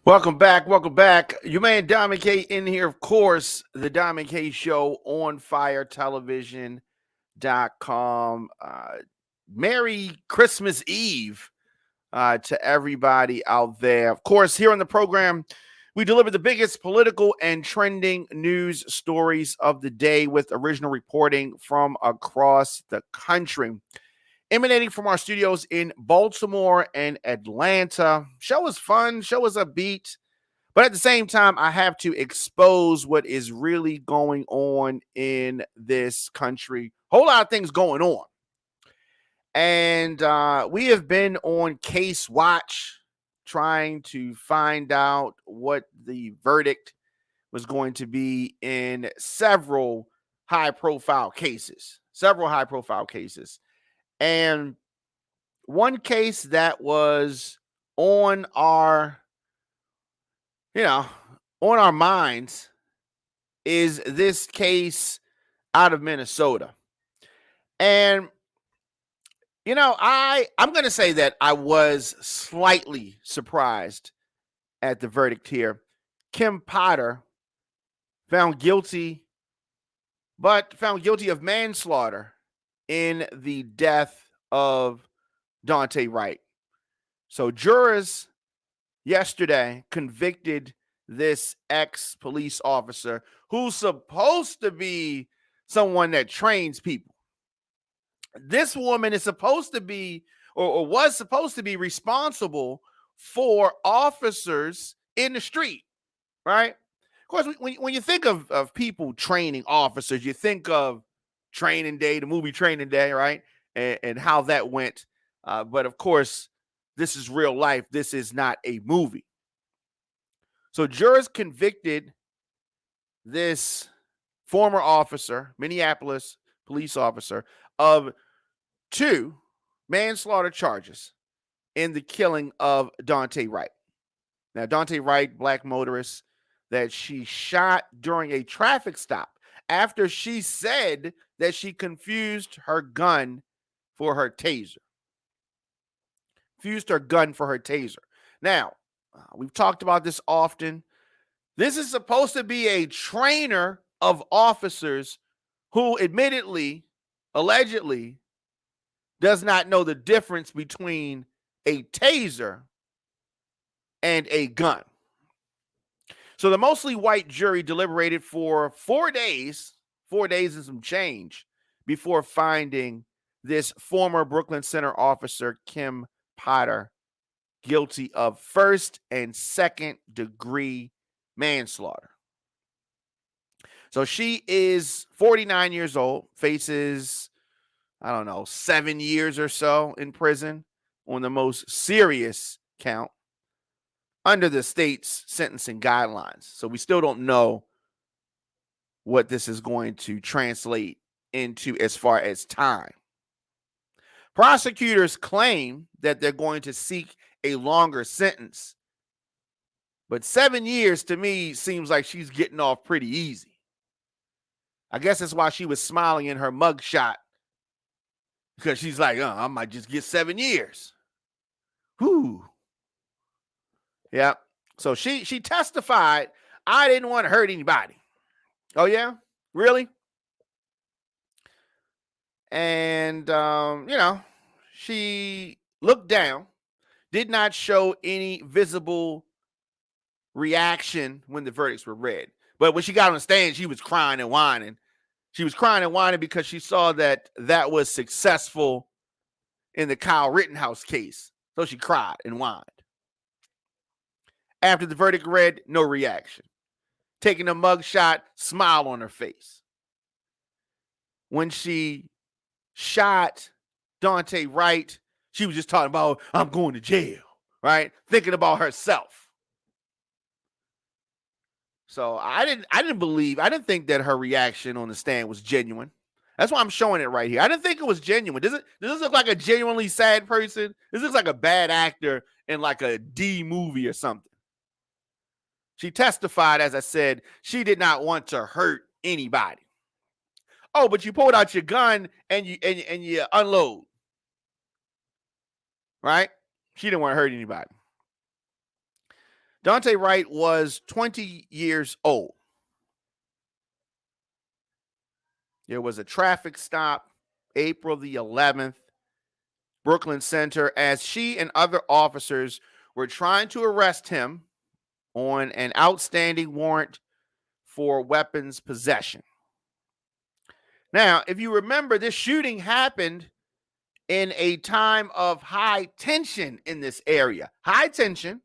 Welcome back. Welcome back. Your man Diamond K in here, of course, the Diamond K Show on firetelevision.com. Merry Christmas Eve to everybody out there. Of course, here on the program, we deliver the biggest political and trending news stories of the day with original reporting from across the country. Emanating from our studios in Baltimore and Atlanta. Show is fun, show is upbeat, but at the same time, I have to expose what is really going on in this country. Whole lot of things going on. And we have been on case watch trying to find out what the verdict was going to be in several high-profile cases. And one case that was on our, on our minds is this case out of Minnesota. And, I'm going to say that I was slightly surprised at the verdict here. Kim Potter found guilty of manslaughter in the death of Daunte Wright. So jurors yesterday convicted this ex-police officer who's supposed to be someone that trains people. This woman is supposed to be or was supposed to be responsible for officers in the street, right? Of course, when you think of people training officers, you think of Training Day, the movie Training Day, right? And how that went. But of course, this is real life. This is not a movie. So jurors convicted this former officer, Minneapolis police officer, of 2 manslaughter charges in the killing of Daunte Wright. Now, Daunte Wright, black motorist, that she shot during a traffic stop after she said that she confused her gun for her taser. Now, we've talked about this often. This is supposed to be a trainer of officers who allegedly, does not know the difference between a taser and a gun. So the mostly white jury deliberated for 4 days and some change, before finding this former Brooklyn Center officer, Kim Potter, guilty of first and second degree manslaughter. So she is 49 years old, faces, 7 years or so in prison on the most serious count under the state's sentencing guidelines. So we still don't know what this is going to translate into as far as time. Prosecutors claim that they're going to seek a longer sentence, but 7 years to me seems like she's getting off pretty easy. I guess that's why she was smiling in her mugshot, because she's like, I might just get 7 years. Whew. Yeah. So she testified, I didn't want to hurt anybody. Oh, yeah? Really? And, she looked down, did not show any visible reaction when the verdicts were read. But when she got on the stand, she was crying and whining. She was crying and whining because she saw that was successful in the Kyle Rittenhouse case. So she cried and whined. After the verdict read, no reaction. Taking a mugshot, smile on her face. When she shot Daunte Wright, she was just talking about, I'm going to jail, right? Thinking about herself. So I didn't think that her reaction on the stand was genuine. That's why I'm showing it right here. I didn't think it was genuine. Does this look like a genuinely sad person? This looks like a bad actor in like a D movie or something. She testified, as I said, she did not want to hurt anybody. Oh, but you pulled out your gun and you unload. Right? She didn't want to hurt anybody. Daunte Wright was 20 years old. There was a traffic stop, April the 11th, Brooklyn Center, as she and other officers were trying to arrest him on an outstanding warrant for weapons possession. Now, if you remember, this shooting happened in a time of high tension in this area. High tension.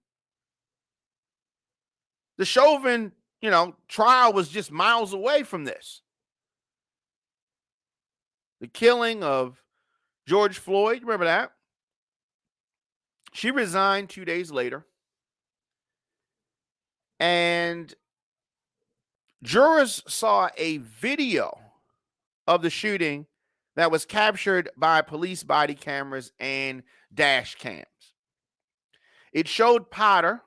The Chauvin, trial was just miles away from this. The killing of George Floyd, remember that? She resigned 2 days later. And jurors saw a video of the shooting that was captured by police body cameras and dash cams. It showed Potter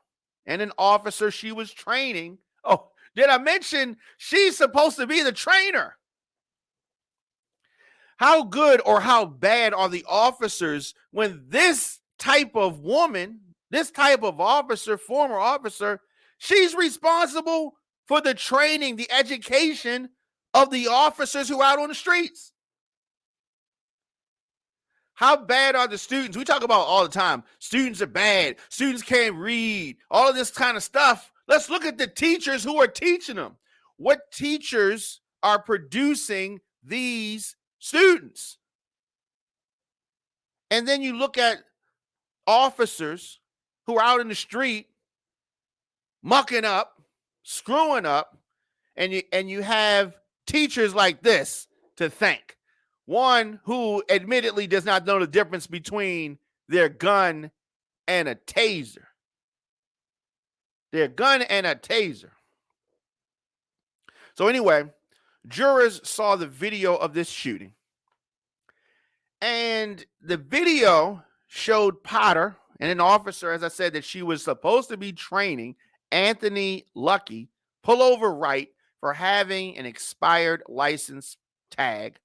and an officer she was training. Oh, did I mention she's supposed to be the trainer? How good or how bad are the officers when this type of woman, this type of officer, former officer, she's responsible for the training, the education of the officers who are out on the streets? How bad are the students? We talk about all the time. Students are bad. Students can't read. All of this kind of stuff. Let's look at the teachers who are teaching them. What teachers are producing these students? And then you look at officers who are out in the street mucking up, screwing up, and you have teachers like this to thank. One who admittedly does not know the difference between their gun and a taser. Their gun and a taser. So anyway, jurors saw the video of this shooting. And the video showed Potter and an officer, as I said, that she was supposed to be training, Anthony Lucky, pull over Wright for having an expired license tag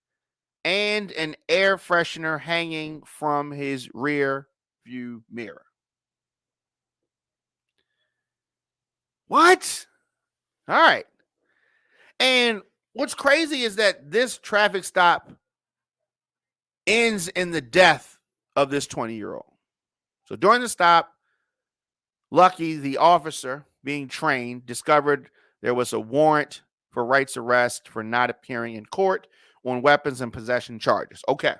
and an air freshener hanging from his rear view mirror. What? All right. And what's crazy is that this traffic stop ends in the death of this 20-year-old. So during the stop, Lucky, the officer being trained, discovered there was a warrant for Wright's arrest for not appearing in court on weapons and possession charges. Okay.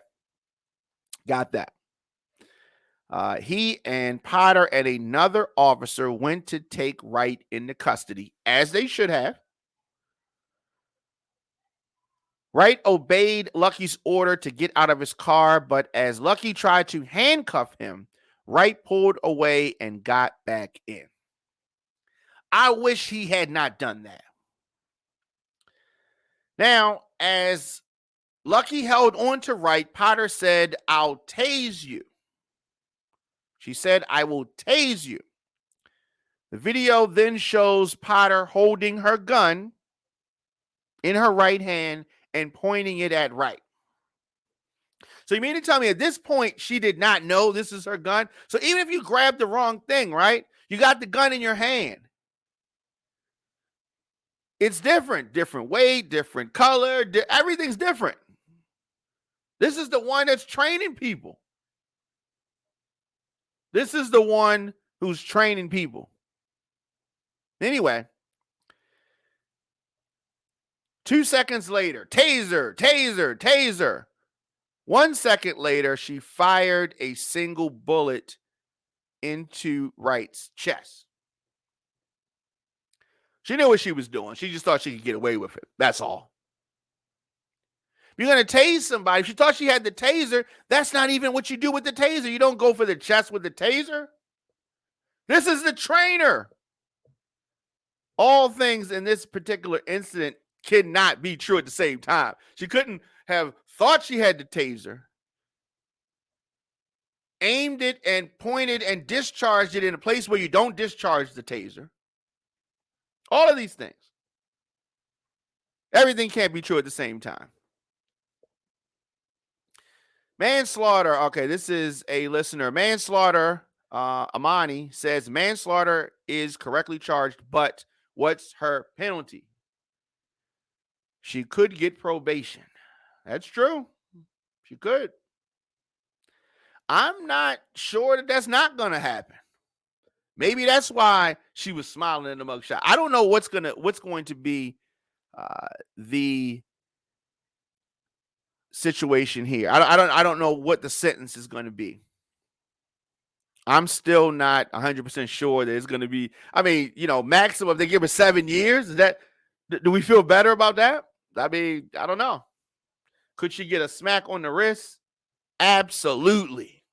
Got that. He and Potter and another officer went to take Wright into custody, as they should have. Wright obeyed Lucky's order to get out of his car, but as Lucky tried to handcuff him, Wright pulled away and got back in. I wish he had not done that. Now, as Lucky held on to Wright, Potter said, "I'll tase you." She said, "I will tase you." The video then shows Potter holding her gun in her right hand and pointing it at Wright. So you mean to tell me at this point she did not know this is her gun? So even if you grab the wrong thing, right? You got the gun in your hand. It's different weight, different color, everything's different. This is the one that's training people. This is the one who's training people. Anyway, 2 seconds later, taser, taser, taser. 1 second later, she fired a single bullet into Wright's chest. She knew what she was doing. She just thought she could get away with it. That's all. If you're going to tase somebody, if she thought she had the taser, that's not even what you do with the taser. You don't go for the chest with the taser. This is the trainer. All things in this particular incident cannot be true at the same time. She couldn't have thought she had the taser, aimed it and pointed and discharged it in a place where you don't discharge the taser. All of these things. Everything can't be true at the same time. Manslaughter. Okay, this is a listener. Manslaughter Amani says manslaughter is correctly charged, but what's her penalty? She could get probation. That's true. She could. I'm not sure that that's not going to happen. Maybe that's why she was smiling in the mugshot. I don't know what's going to be the situation here. I don't know what the sentence is going to be. I'm still not 100% sure that it's going to be. I mean, maximum if they give her 7 years. Do we feel better about that? I mean, I don't know. Could she get a smack on the wrist? Absolutely.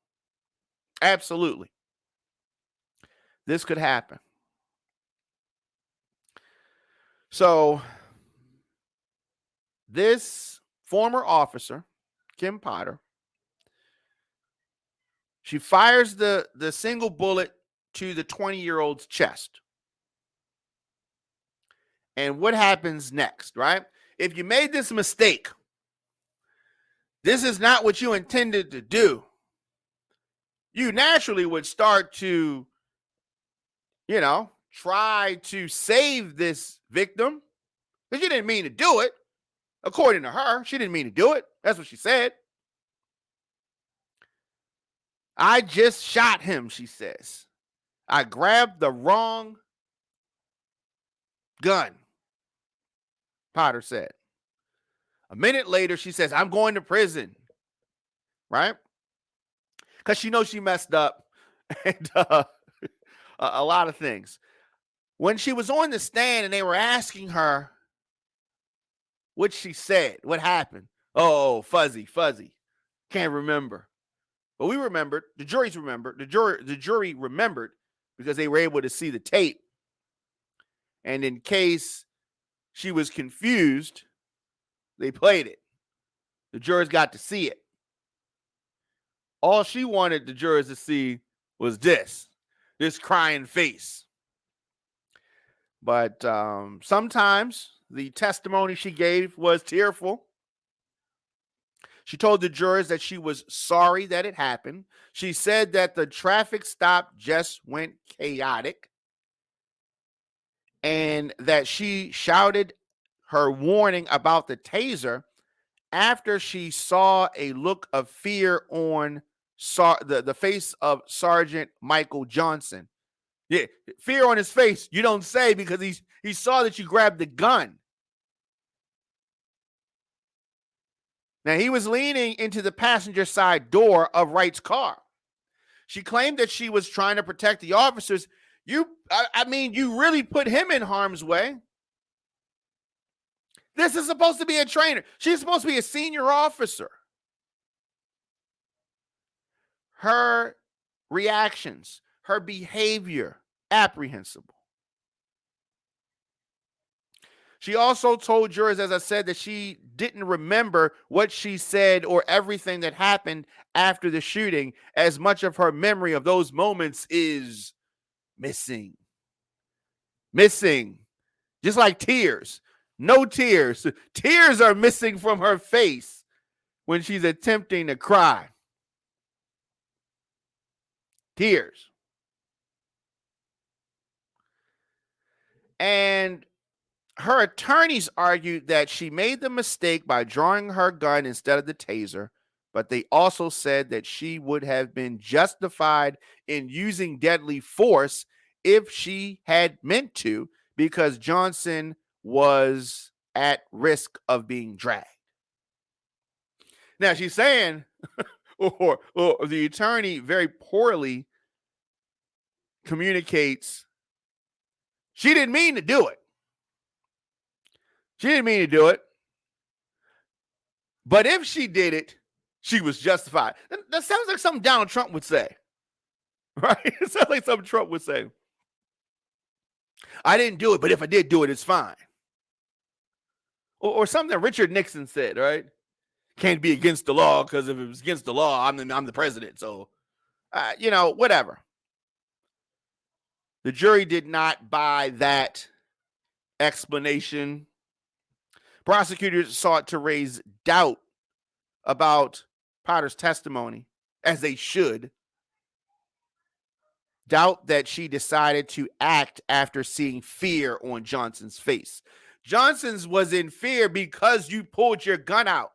Absolutely. This could happen. So, this former officer, Kim Potter, she fires the single bullet to the 20-year-old's chest. And what happens next, right? If you made this mistake, this is not what you intended to do. You naturally would start to, try to save this victim because you didn't mean to do it. According to her, she didn't mean to do it. That's what she said. I just shot him, she says. I grabbed the wrong gun, Potter said. A minute later, she says, I'm going to prison, right? Because she knows she messed up and a lot of things. When she was on the stand and they were asking her what she said, what happened. Oh, fuzzy. Can't remember. But we remembered, the jury remembered because they were able to see the tape. And in case she was confused, they played it. The jurors got to see it. All she wanted the jurors to see was this crying face. But sometimes the testimony she gave was tearful. She told the jurors that she was sorry that it happened. She said that the traffic stop just went chaotic and that she shouted her warning about the taser after she saw a look of fear on the face of Sergeant Michael Johnson. Yeah, fear on his face. You don't say because he saw that you grabbed the gun. Now, he was leaning into the passenger side door of Wright's car. She claimed that she was trying to protect the officers. You really put him in harm's way. This is supposed to be a trainer. She's supposed to be a senior officer. Her reactions, her behavior, apprehensible. She also told jurors, as I said, that she didn't remember what she said or everything that happened after the shooting, as much of her memory of those moments is missing. Missing. Just like tears. No tears. Tears are missing from her face when she's attempting to cry. Tears. And her attorneys argued that she made the mistake by drawing her gun instead of the taser, but they also said that she would have been justified in using deadly force if she had meant to, because Johnson was at risk of being dragged. Now she's saying, or the attorney very poorly communicates, she didn't mean to do it. She didn't mean to do it. But if she did it, she was justified. That sounds like something Donald Trump would say. Right? It sounds like something Trump would say. I didn't do it, but if I did do it, it's fine. Or something that Richard Nixon said, right? Can't be against the law because if it was against the law, I'm the president. So, whatever. The jury did not buy that explanation. Prosecutors sought to raise doubt about Potter's testimony, as they should. doubt that she decided to act after seeing fear on Johnson's face. Johnson's was in fear because you pulled your gun out.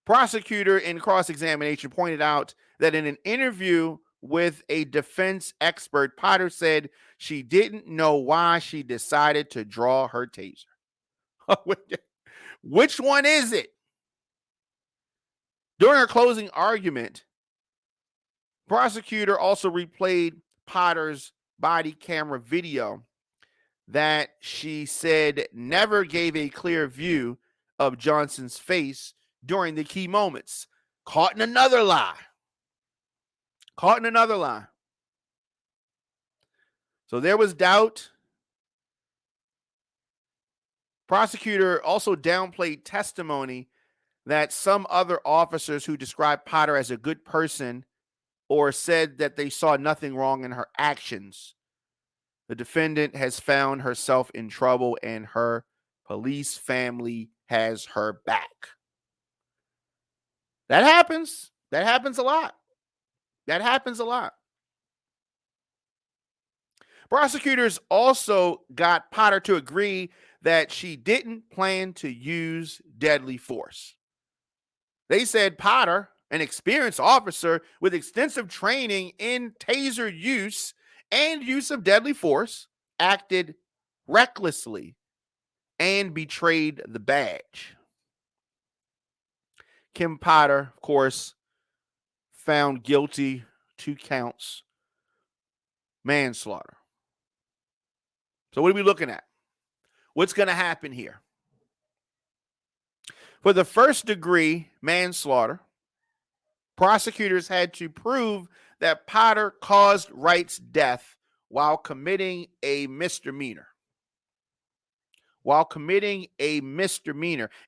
Prosecutor in cross-examination pointed out that in an interview with a defense expert, Potter said she didn't know why she decided to draw her taser. Which one is it? During her closing argument, prosecutor also replayed Potter's body camera video that she said never gave a clear view of Johnson's face during the key moments. Caught in another lie. Caught in another lie. So there was doubt. Prosecutor also downplayed testimony that some other officers who described Potter as a good person or said that they saw nothing wrong in her actions. The defendant has found herself in trouble and her police family has her back. That happens. That happens a lot. That happens a lot. Prosecutors also got Potter to agree that she didn't plan to use deadly force. They said Potter, an experienced officer with extensive training in taser use and use of deadly force, acted recklessly and betrayed the badge. Kim Potter, of course, found guilty 2 counts manslaughter. So what are we looking at? What's going to happen here? For the first degree manslaughter, prosecutors had to prove that Potter caused Wright's death while committing a misdemeanor.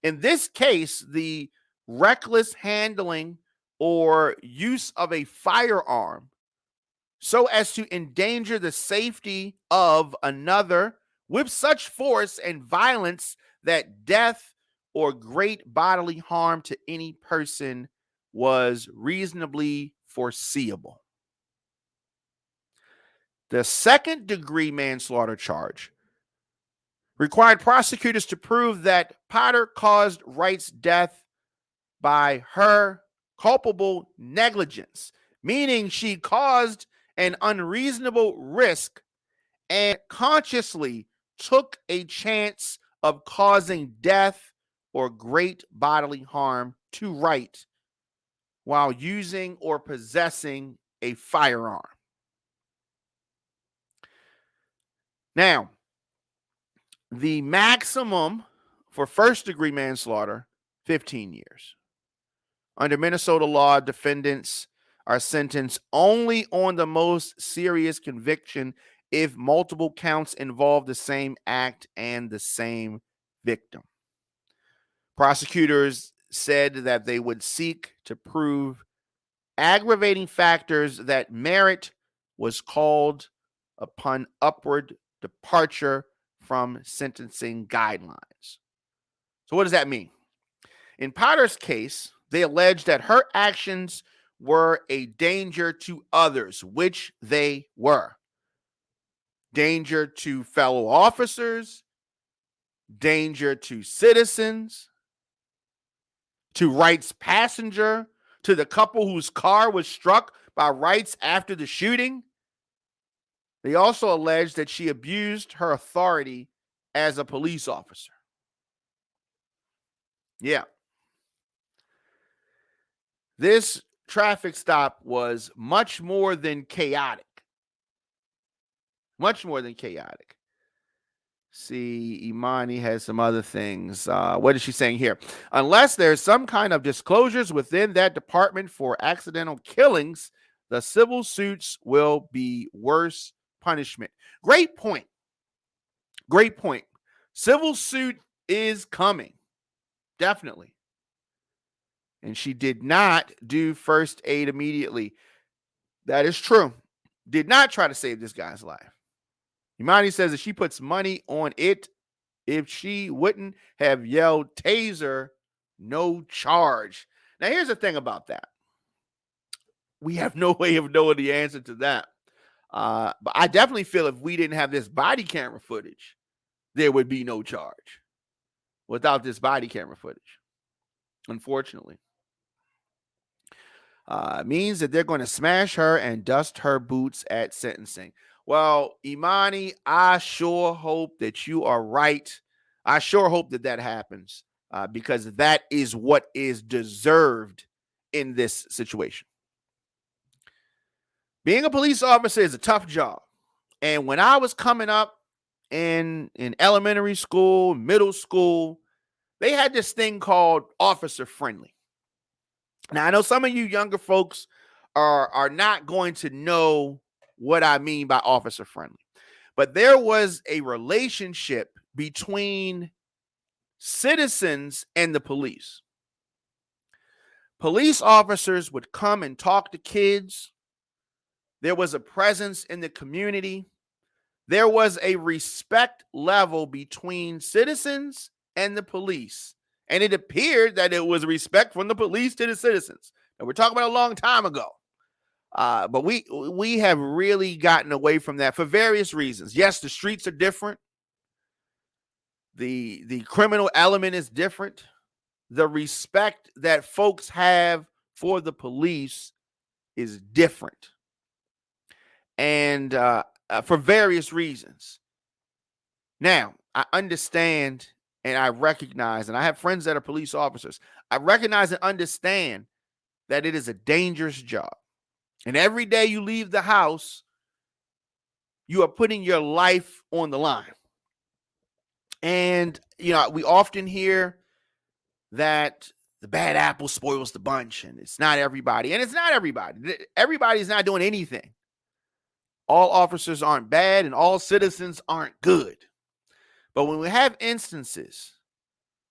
In this case, the reckless handling or use of a firearm so as to endanger the safety of another with such force and violence that death or great bodily harm to any person was reasonably foreseeable. The second degree manslaughter charge required prosecutors to prove that Potter caused Wright's death by her culpable negligence, meaning she caused an unreasonable risk and consciously took a chance of causing death or great bodily harm to Wright while using or possessing a firearm. Now, the maximum for first-degree manslaughter, 15 years. Under Minnesota law, defendants are sentenced only on the most serious conviction if multiple counts involve the same act and the same victim. Prosecutors said that they would seek to prove aggravating factors that merit was called upon upward departure from sentencing guidelines. So what does that mean? In Potter's case, they alleged that her actions were a danger to others, which they were. Danger to fellow officers, danger to citizens, to Wright's passenger, to the couple whose car was struck by Wright's after the shooting. They also alleged that she abused her authority as a police officer. Yeah. This traffic stop was much more than chaotic. Much more than chaotic. See, Imani has some other things. What is she saying here? Unless there's some kind of disclosures within that department for accidental killings, the civil suits will be worse punishment. Great point. Great point. Civil suit is coming. Definitely. And she did not do first aid immediately. That is true. Did not try to save this guy's life. Imani says that she puts money on it. If she wouldn't have yelled taser, no charge. Now, here's the thing about that. We have no way of knowing the answer to that. But I definitely feel if we didn't have this body camera footage, there would be no charge without this body camera footage, unfortunately. Means that they're going to smash her and dust her boots at sentencing. Well, Imani, I sure hope that you are right. I sure hope that that happens because that is what is deserved in this situation. Being a police officer is a tough job. And when I was coming up in elementary school, middle school, they had this thing called officer friendly. Now, I know some of you younger folks are not going to know what I mean by officer friendly, but there was a relationship between citizens and the police. Police officers would come and talk to kids. There was a presence in the community. There was a respect level between citizens and the police. And it appeared that it was respect from the police to the citizens. And we're talking about a long time ago. But we have really gotten away from that for various reasons. Yes, the streets are different. The criminal element is different. The respect that folks have for the police is different. And for various reasons. Now, I understand and I recognize, and I have friends that are police officers. I recognize and understand that it is a dangerous job. And every day you leave the house, you are putting your life on the line. And, we often hear that the bad apple spoils the bunch, and it's not everybody. And it's not everybody. Everybody's not doing anything. All officers aren't bad, and all citizens aren't good. But when we have instances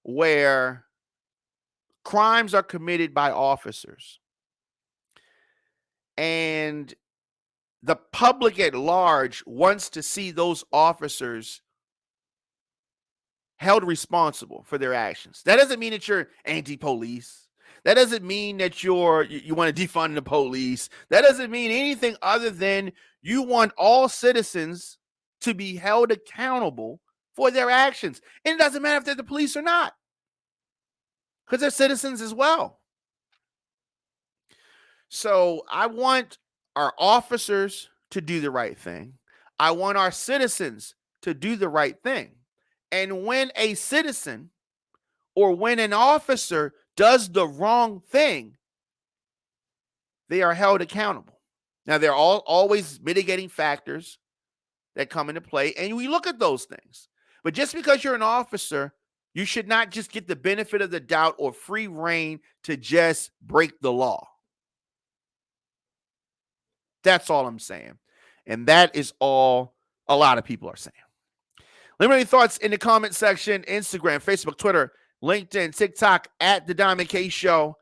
where crimes are committed by officers and the public at large wants to see those officers held responsible for their actions. That doesn't mean that you're anti-police. That doesn't mean that you want to defund the police. That doesn't mean anything other than you want all citizens to be held accountable for their actions. And it doesn't matter if they're the police or not, because they're citizens as well. So I want our officers to do the right thing. I want our citizens to do the right thing. And when a citizen or when an officer does the wrong thing, they are held accountable. Now, there are always mitigating factors that come into play, and we look at those things. But just because you're an officer, you should not just get the benefit of the doubt or free reign to just break the law. That's all I'm saying. And that is all a lot of people are saying. Let me know your thoughts in the comment section. Instagram, Facebook, Twitter, LinkedIn, TikTok, at The Diamond K Show,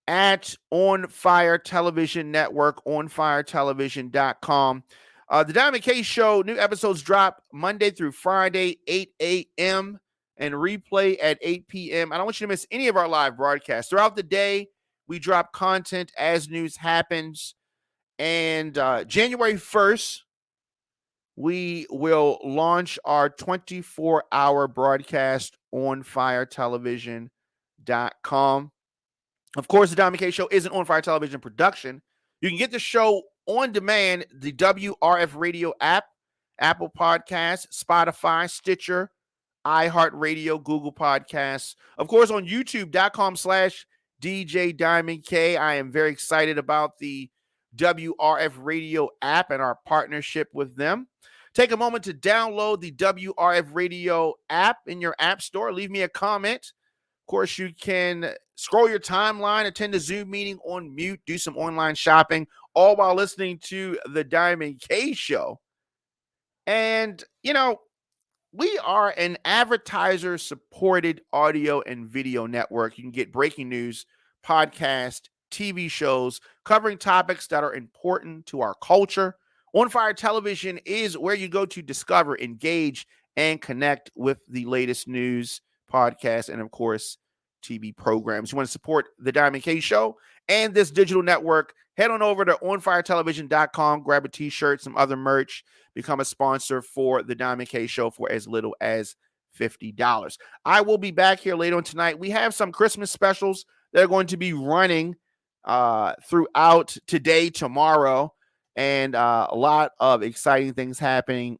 at On Fire Television Network, onfiretelevision.com. The Diamond K Show, new episodes drop Monday through Friday, 8 a.m. and replay at 8 p.m. I don't want you to miss any of our live broadcasts. Throughout the day, we drop content as news happens. And January 1st, we will launch our 24-hour broadcast on firetelevision.com. Of course, the Diamond K Show is an On Fire Television production. You can get the show on demand, the WRF Radio app, Apple Podcasts, Spotify, Stitcher, iHeartRadio, Google Podcasts. Of course, on YouTube.com/DJ Diamond K. I am very excited about the WRF Radio app and our partnership with them. Take a moment to download the WRF Radio app in your app store. Leave me a comment. Of course, you can scroll your timeline, attend a Zoom meeting on mute, do some online shopping, all while listening to the Diamond K Show. And, we are an advertiser-supported audio and video network. You can get breaking news, podcasts, TV shows covering topics that are important to our culture. On Fire Television is where you go to discover, engage, and connect with the latest news, podcasts, and, of course, TV programs. You want to support the Diamond K Show and this digital network, head on over to onfiretelevision.com, grab a t-shirt, some other merch, become a sponsor for the Diamond K Show for as little as $50. I will be back here later on tonight. We have some Christmas specials that are going to be running throughout today, tomorrow, and a lot of exciting things happening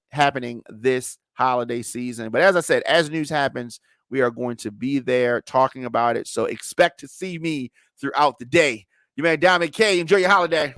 this holiday season. But as I said, as news happens, we are going to be there talking about it. So expect to see me throughout the day. You man, Diamond K, enjoy your holiday.